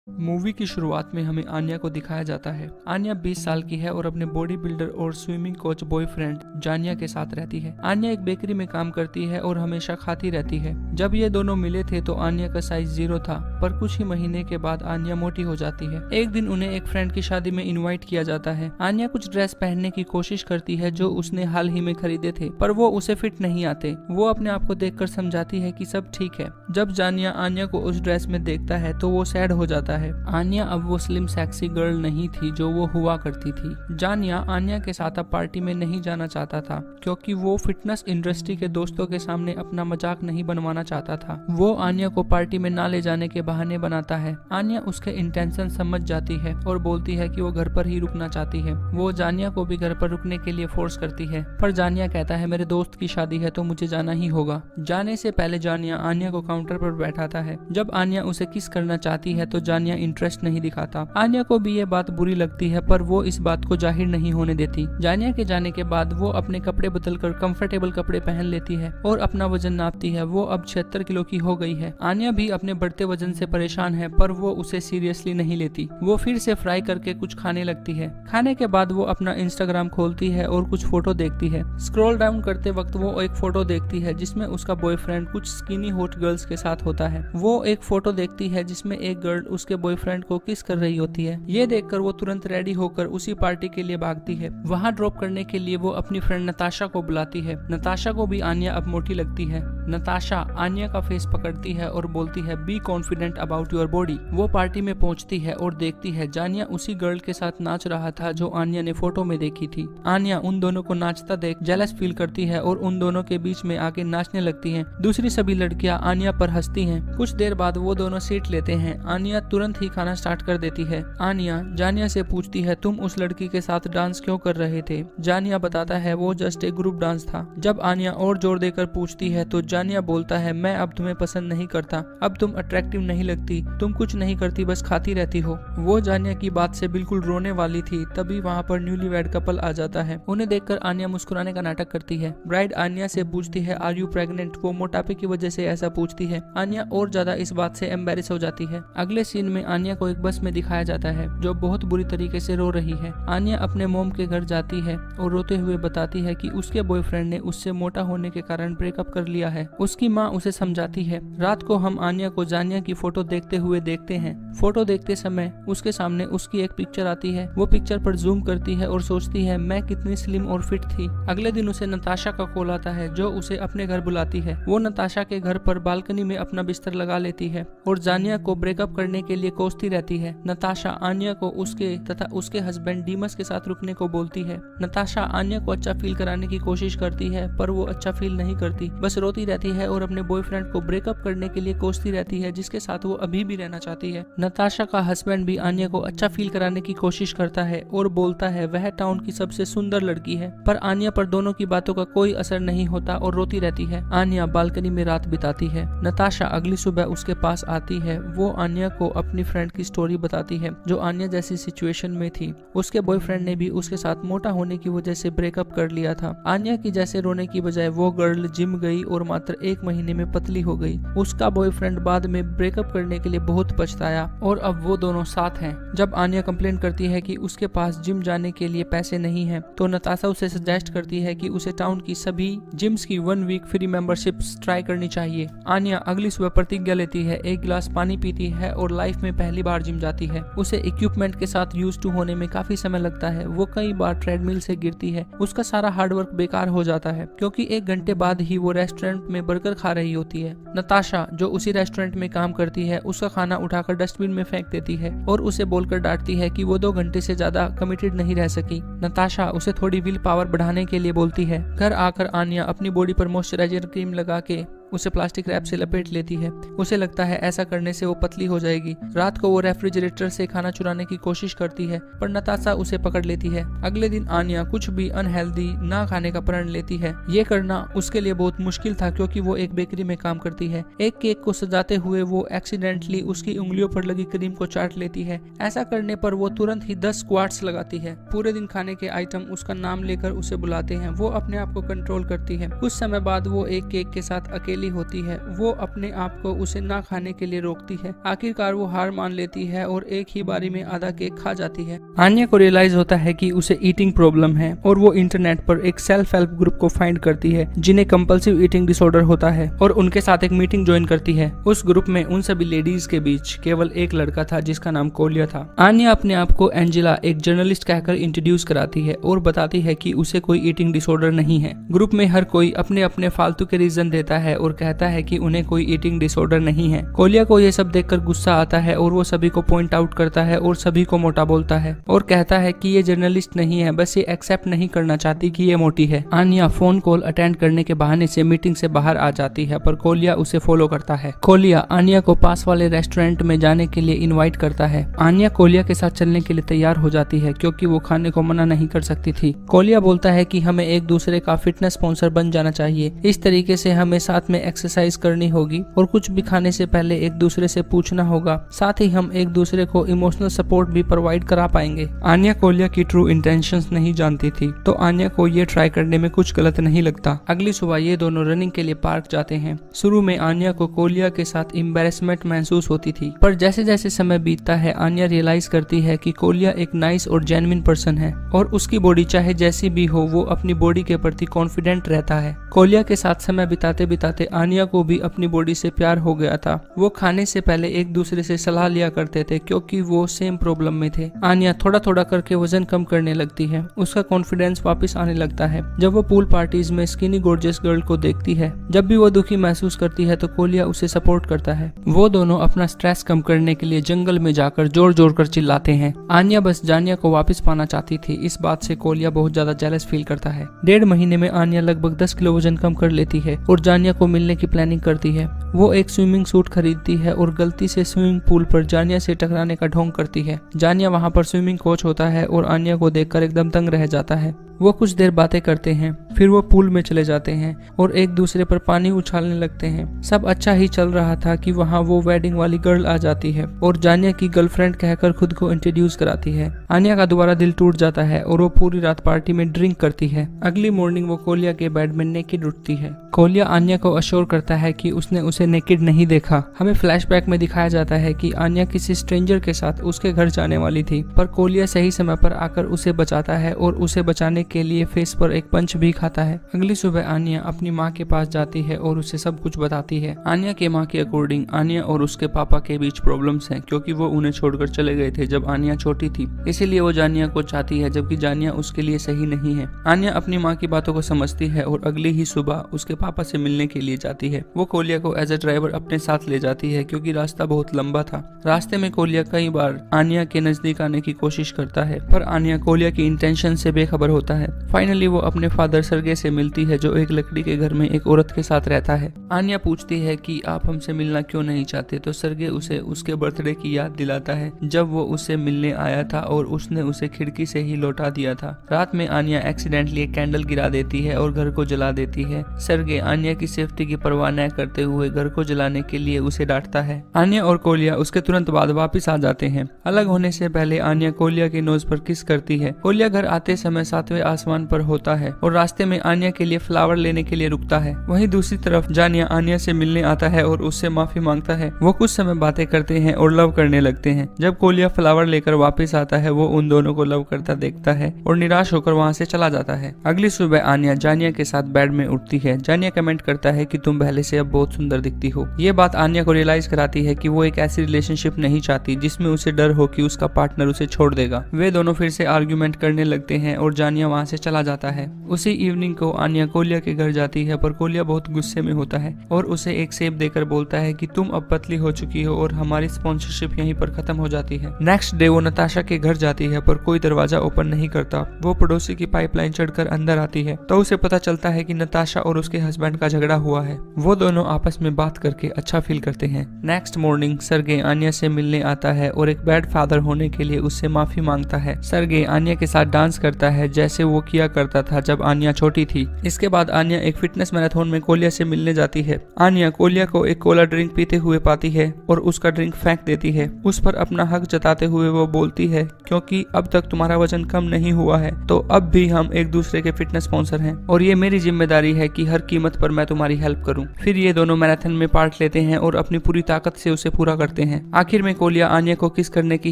Movie की शुरुआत में हमें आन्या को दिखाया जाता है। आन्या 20 साल की है और अपने बॉडी बिल्डर और स्विमिंग कोच बॉयफ्रेंड जानिया के साथ रहती है। आन्या एक बेकरी में काम करती है और हमेशा खाती रहती है। जब ये दोनों मिले थे तो आन्या का साइज 0 था, पर कुछ ही महीने के बाद आन्या मोटी हो जाती है। एक दिन उन्हें एक फ्रेंड की शादी में इन्वाइट किया जाता है। आन्या कुछ ड्रेस पहनने की कोशिश करती है जो उसने हाल ही में खरीदे थे, पर वो उसे फिट नहीं आते। वो अपने आप को देखकर समझाती है कि सब ठीक है। जब जानिया आन्या को उस ड्रेस में देखता है तो वो सैड हो जाता है। आन्या अब वो स्लिम सेक्सी गर्ल नहीं थी जो वो हुआ करती थी। जानिया आन्या के साथ अब पार्टी में नहीं जाना चाहता था क्योंकि वो फिटनेस इंडस्ट्री के दोस्तों के सामने अपना मजाक नहीं बनवाना चाहता था। वो आन्या को पार्टी में ना ले जाने के बहाने बनाता है। आन्या उसके इंटेंशन समझ जाती है और बोलती है कि वो घर पर ही रुकना चाहती है। वो जानिया को भी घर पर रुकने के लिए फोर्स करती है, पर जानिया कहता है मेरे दोस्त की शादी है तो मुझे जाना ही होगा। जाने से पहले जानिया आन्या को काउंटर पर बैठाता है। जब आन्या उसे किस करना चाहती है तो जानिया इंटरेस्ट नहीं दिखाता। आन्या को भी ये बात बुरी लगती है, पर वो इस बात को जाहिर नहीं होने देती। जानिया के जाने के बाद वो अपने कपड़े बदलकर कंफर्टेबल कपड़े पहन लेती है और अपना वजन नापती है। वो अब 76 किलो की हो गई है। आन्या भी अपने बढ़ते वजन से परेशान है, पर वो उसे सीरियसली नहीं लेती। वो फिर से फ्राई करके कुछ खाने लगती है। खाने के बाद वो अपना इंस्टाग्राम खोलती है और कुछ फोटो देखती है। स्क्रॉल डाउन करते वक्त वो एक फोटो देखती है जिसमें उसका बॉयफ्रेंड कुछ स्किनी हॉट गर्ल्स के साथ होता है। वो एक फोटो देखती है जिसमें एक गर्ल उसके बॉयफ्रेंड को किस कर रही होती है। ये देखकर वो तुरंत रेडी होकर उसी पार्टी के लिए भागती है। वहाँ ड्रॉप करने के लिए वो अपनी फ्रेंड नताशा को बुलाती है। नताशा को भी आन्या अब मोटी लगती है। नताशा आन्या का फेस पकड़ती है और बोलती है be confident about your body. वो पार्टी में पहुंचती है और देखती है जानिया उसी गर्ल के साथ नाच रहा था जो आन्या ने फोटो में देखी थी। आन्या उन दोनों को नाचता देख जेलस फील करती है और उन दोनों के बीच में आके नाचने लगती है। दूसरी सभी लड़कियां आन्या पर हंसती हैं। कुछ देर बाद वो दोनों सीट लेते हैं। आन्या तुरंत ही खाना स्टार्ट कर देती है। आन्या जानिया से पूछती है तुम उस लड़की के साथ डांस क्यों कर रहे थे। जानिया बताता है वो जस्ट एक ग्रुप डांस था। जब आन्या और जोर देकर पूछती है तो जानिया बोलता है मैं अब तुम्हें पसंद नहीं करता, अब तुम अट्रैक्टिव नहीं लगती, तुम कुछ नहीं करती बस खाती रहती हो। वो जानिया की बात से बिल्कुल रोने वाली थी, तभी वहाँ पर न्यूलीवैड कपल आ जाता है। उन्हें देखकर आन्या मुस्कुराने का नाटक करती है। ब्राइड आन्या से पूछती है आर यू प्रेग्नेंट। वो मोटापे की वजह से ऐसा पूछती है। आन्या और ज्यादा इस बात से एम्बेरस हो जाती है। अगले सीन में आन्या को एक बस में दिखाया जाता है जो बहुत बुरी तरीके से रो रही है। आन्या अपने मोम के घर जाती है और रोते हुए बताती है कि उसके बॉयफ्रेंड ने उससे मोटा होने के कारण ब्रेकअप कर लिया है। उसकी माँ उसे समझाती है। रात को हम आन्या को जानिया की फोटो देखते हुए देखते हैं। फोटो देखते समय उसके सामने उसकी एक पिक्चर आती है। वो पिक्चर पर जूम करती है और सोचती है मैं कितनी स्लिम और फिट थी। अगले दिन उसे नताशा का कॉल आता है जो उसे अपने घर बुलाती है। वो नताशा के घर पर बालकनी में अपना बिस्तर लगा लेती है और जानिया को ब्रेकअप करने के लिए कोसती रहती है। नताशा आन्या को उसके तथा उसके हस्बैंड डीमस के साथ रुकने को बोलती है। नताशा आन्या को अच्छा फील कराने की कोशिश करती है, पर वो अच्छा फील नहीं करती, बस रोती रहती है और अपने बॉयफ्रेंड को ब्रेकअप करने के लिए कोसती रहती है जिसके साथ वो अभी भी रहना चाहती है। नताशा का हस्बैंड भी आन्या को अच्छा फील कराने की कोशिश करता है और बोलता है वह टाउन की सबसे सुंदर लड़की है, पर आन्या पर दोनों की बातों का कोई असर नहीं होता और रोती रहती है। आन्या बालकनी में रात बिताती है। नताशा अगली सुबह उसके पास आती है। वो आन्या को अपनी फ्रेंड की स्टोरी बताती है जो आन्या जैसी सिचुएशन में थी। उसके बॉयफ्रेंड ने भी उसके साथ मोटा होने की वजह से ब्रेकअप कर लिया था। आन्या की जैसे रोने की बजाय वो गर्ल जिम गई और मात्र 1 महीने में पतली हो गई। उसका बॉयफ्रेंड बाद में ब्रेकअप करने के लिए बहुत पछताया और अब वो दोनों साथ हैं। जब आन्या कंप्लेंट करती है कि उसके पास जिम जाने के लिए पैसे नहीं है तो नताशा उसे सजेस्ट करती है कि उसे टाउन की सभी जिम्स की 1 वीक फ्री मेंबरशिप ट्राई करनी चाहिए। आन्या अगली सुबह प्रतिज्ञा लेती है, 1 गिलास पानी पीती है और लाइफ में पहली बार जिम जाती है। उसे इक्विपमेंट के साथ यूज टू होने में काफी समय लगता है। वो कई बार ट्रेडमिल से गिरती है। उसका सारा हार्डवर्क बेकार हो जाता है क्योंकि 1 घंटे बाद ही वो रेस्टोरेंट में बर्गर खा रही होती है। नताशा जो उसी रेस्टोरेंट में काम करती है उसका खाना उठाकर डस्टबिन में फेंक देती है और उसे बोलकर डांटती है कि वो 2 घंटे से ज्यादा कमिटेड नहीं रह सकी। नताशा उसे थोड़ी विल पावर बढ़ाने के लिए बोलती है। घर आकर आन्या अपनी बॉडी पर मॉइस्चराइजर क्रीम लगा के उसे प्लास्टिक रैप से लपेट लेती है। उसे लगता है ऐसा करने से वो पतली हो जाएगी। रात को वो रेफ्रिजरेटर से खाना चुराने की कोशिश करती है, पर नताशा उसे पकड़ लेती है। अगले दिन आन्या कुछ भी अनहेल्दी ना खाने का प्रण लेती है। ये करना उसके लिए बहुत मुश्किल था क्योंकि वो एक बेकरी में काम करती है। एक केक को सजाते हुए वो एक्सीडेंटली उसकी उंगलियों पर लगी क्रीम को चाट लेती है। ऐसा करने पर वो तुरंत ही 10 स्क्वाट्स लगाती है। पूरे दिन खाने के आइटम उसका नाम लेकर उसे बुलाते हैं। वो अपने आप को कंट्रोल करती है। कुछ समय बाद वो एक केक के साथ अकेले अकेली होती है वो अपने आप को उसे ना खाने के लिए रोकती है। आखिरकार वो हार मान लेती है और एक ही बारी में आधा केक खा जाती है। आन्या को रियलाइज होता है कि उसे ईटिंग प्रॉब्लम है और वो इंटरनेट पर एक सेल्फ हेल्प ग्रुप को फाइंड करती है जिन्हें कंपल्सिव ईटिंग डिसऑर्डर होता है और उनके साथ एक मीटिंग ज्वाइन करती है। उस ग्रुप में उन सभी लेडीज के बीच केवल एक लड़का था जिसका नाम कोलिया था। आन्या अपने आप को एंजेला एक जर्नलिस्ट कहकर इंट्रोड्यूस कराती है और बताती है कि उसे कोई ईटिंग डिसऑर्डर नहीं है। ग्रुप में हर कोई अपने अपने फालतू के रीजन देता है और कहता है कि उन्हें कोई ईटिंग डिसऑर्डर नहीं है। कोलिया को यह सब देखकर गुस्सा आता है और वो सभी को पॉइंट आउट करता है और सभी को मोटा बोलता है और कहता है कि ये जर्नलिस्ट नहीं है, बस ये एक्सेप्ट नहीं करना चाहती कि ये मोटी है। आन्या फोन कॉल अटेंड करने के बहाने से मीटिंग से बाहर आ जाती है पर कोलिया उसे फॉलो करता है। कोलिया आन्या को पास वाले रेस्टोरेंट में जाने के लिए इनवाइट करता है। आन्या कोलिया के साथ चलने के लिए तैयार हो जाती है क्योंकि वो खाने को मना नहीं कर सकती थी। कोलिया बोलता है कि हमें एक दूसरे का फिटनेस स्पॉन्सर बन जाना चाहिए, इस तरीके से हमें साथ में एक्सरसाइज करनी होगी और कुछ भी खाने से पहले एक दूसरे से पूछना होगा, साथ ही हम एक दूसरे को इमोशनल सपोर्ट भी प्रोवाइड करा पाएंगे। आन्या कोलिया की ट्रू इंटेंशंस नहीं जानती थी तो आन्या को ये ट्राई करने में कुछ गलत नहीं लगता। अगली सुबह ये दोनों रनिंग के लिए पार्क जाते हैं। शुरू में आन्या को कोलिया के साथ एम्बैरेसमेंट महसूस होती थी पर जैसे जैसे समय बीतता है आन्या रियलाइज करती है कि कोलिया एक नाइस और जेन्युइन पर्सन है और उसकी बॉडी चाहे जैसी भी हो वो अपनी बॉडी के प्रति कॉन्फिडेंट रहता है। कोलिया के साथ समय बिताते बिताते आन्या को भी अपनी बॉडी से प्यार हो गया था। वो खाने से पहले एक दूसरे से सलाह लिया करते थे क्योंकि वो सेम प्रॉब्लम में थे। आन्या थोड़ा थोड़ा करके वजन कम करने लगती है, उसका कॉन्फिडेंस वापस आने लगता है जब वो पूल पार्टीज में स्किनी गॉर्जियस गर्ल को देखती है। जब भी वो दुखी महसूस करती है तो कोलिया उसे सपोर्ट करता है। वो दोनों अपना स्ट्रेस कम करने के लिए जंगल में जाकर जोर जोर कर चिल्लाते हैं। आन्या बस जानिया को वापस पाना चाहती थी, इस बात से कोलिया बहुत ज्यादा जेलस फील करता है। 1.5 महीने में आन्या लगभग 10 किलो वजन कम कर लेती है और जानिया को मिलने की प्लानिंग करती है। वो एक स्विमिंग सूट खरीदती है और गलती से स्विमिंग पूल पर जानिया से टकराने का ढोंग करती है। जानिया वहाँ पर स्विमिंग कोच होता है और आन्या को देखकर एकदम तंग रह जाता है। वो कुछ देर बातें करते हैं, फिर वो पूल में चले जाते हैं और एक दूसरे पर पानी उछालने लगते हैं। सब अच्छा ही चल रहा था कि वहाँ वो वेडिंग वाली गर्ल आ जाती है और जानिया की गर्लफ्रेंड कहकर खुद को इंट्रोड्यूस कराती है। आन्या का दोबारा दिल टूट जाता है और वो पूरी रात पार्टी में ड्रिंक करती है। अगली मॉर्निंग वो कोलिया के बेड में नेकेड उठती है। कोलिया आन्या को अश्योर करता है कि उसने उसे नेकेड नहीं देखा। हमें फ्लैशबैक में दिखाया जाता है कि आन्या किसी स्ट्रेंजर के साथ उसके घर जाने वाली थी पर कोलिया सही समय पर आकर उसे बचाता है और उसे बचाने के लिए फेस पर एक पंच भी खाता है। अगली सुबह आन्या अपनी माँ के पास जाती है और उसे सब कुछ बताती है। आन्या के माँ के अकॉर्डिंग आन्या और उसके पापा के बीच प्रॉब्लम्स हैं क्योंकि वो उन्हें छोड़कर चले गए थे जब आन्या छोटी थी, इसीलिए वो जानिया को चाहती है जबकि जानिया उसके लिए सही नहीं है। आन्या अपनी माँ की बातों को समझती है और अगली ही सुबह उसके पापा से मिलने के लिए जाती है। वो कोलिया को एज ए ड्राइवर अपने साथ ले जाती है क्योंकि रास्ता बहुत लंबा था। रास्ते में कोलिया कई बार आन्या के नजदीक आने की कोशिश करता है पर आन्या कोलिया की इंटेंशन से बेखबर होता है। फाइनली वो अपने फादर सर्गे से मिलती है जो एक लकड़ी के घर में एक औरत के साथ रहता है। आन्या पूछती है कि आप हमसे मिलना क्यों नहीं चाहते तो सर्गे उसे उसके बर्थडे की याद दिलाता है जब वो उसे मिलने आया था और उसने उसे खिड़की से ही लौटा दिया था। रात में आन्या एक्सीडेंटली एक कैंडल गिरा देती है और घर को जला देती है। सर्गे आन्या की सेफ्टी की परवाह न करते हुए घर को जलाने के लिए उसे डांटता है। आन्या और कोलिया उसके तुरंत बाद वापस आ जाते हैं। अलग होने से पहले आन्या कोलिया के नोज पर किस करती है। कोलिया घर आते समय 7वें आसमान पर होता है और रास्ते में आन्या के लिए फ्लावर लेने के लिए रुकता है। वहीं दूसरी तरफ जानिया आन्या से मिलने आता है और उससे माफी मांगता है। वो कुछ समय बातें करते हैं और लव करने लगते हैं। जब कोलिया फ्लावर लेकर वापस आता है वो उन दोनों को लव करता देखता है और निराश होकर वहाँ से चला जाता है। अगली सुबह आन्या जानिया के साथ बेड में उठती है। जानिया कमेंट करता है कि तुम पहले से अब बहुत सुंदर दिखती हो। ये बात आन्या को रियलाइज कराती है कि वो एक ऐसी रिलेशनशिप नहीं चाहती जिसमें उसे डर हो कि उसका पार्टनर उसे छोड़ देगा। वे दोनों फिर से आर्ग्यूमेंट करने लगते हैं और जानिया वहाँ से चला जाता है। उसी इवनिंग को आन्या कोलिया के घर जाती है पर कोलिया बहुत गुस्से में होता है और उसे एक सेब देकर बोलता है कि तुम अब पतली हो चुकी हो और हमारी स्पॉन्सरशिप यहीं पर खत्म हो जाती है। नेक्स्ट डे वो नताशा के घर जाती है पर कोई दरवाजा ओपन नहीं करता। वो पड़ोसी की पाइपलाइन चढ़कर अंदर आती है तो उसे पता चलता है कि नताशा और उसके हस्बैंड का झगड़ा हुआ है। वो दोनों आपस में बात करके अच्छा फील करते हैं। नेक्स्ट मॉर्निंग सर्गे आन्या से मिलने आता है और एक बैड फादर होने के लिए उससे माफी मांगता है। सर्गे आन्या के साथ डांस करता है जैसे वो किया करता था जब आन्या छोटी थी। इसके बाद आन्या एक फिटनेस मैराथन में कोलिया से मिलने जाती है। आन्या कोलिया को एक कोला ड्रिंक पीते हुए पाती है और उसका ड्रिंक फेंक देती है। उस पर अपना हक जताते हुए वो बोलती है क्योंकि अब तक तुम्हारा वजन कम नहीं हुआ है तो अब भी हम एक दूसरे के फिटनेस स्पॉन्सर हैं और ये मेरी जिम्मेदारी है कि हर कीमत पर मैं तुम्हारी हेल्प करूं। फिर ये दोनों मैराथन में पार्ट लेते हैं और अपनी पूरी ताकत से उसे पूरा करते हैं। आखिर में कोलिया आन्या को किस करने की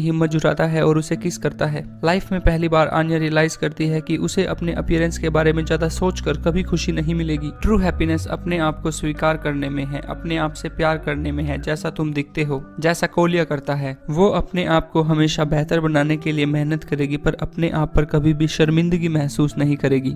हिम्मत जुटाता है और उसे किस करता है। लाइफ में पहली बार आन्या रियलाइज करती है कि उसे अपने अपीयरेंस के बारे में ज्यादा सोचकर कभी खुशी नहीं मिलेगी। ट्रू हैप्पीनेस अपने आप को स्वीकार करने में है, अपने आप से प्यार करने में है, जैसा तुम दिखते हो। जैसा कोलिया करता है, वो अपने आप को हमेशा बेहतर बनाने के लिए मेहनत करेगी, पर अपने आप पर कभी भी शर्मिंदगी महसूस नहीं करेगी।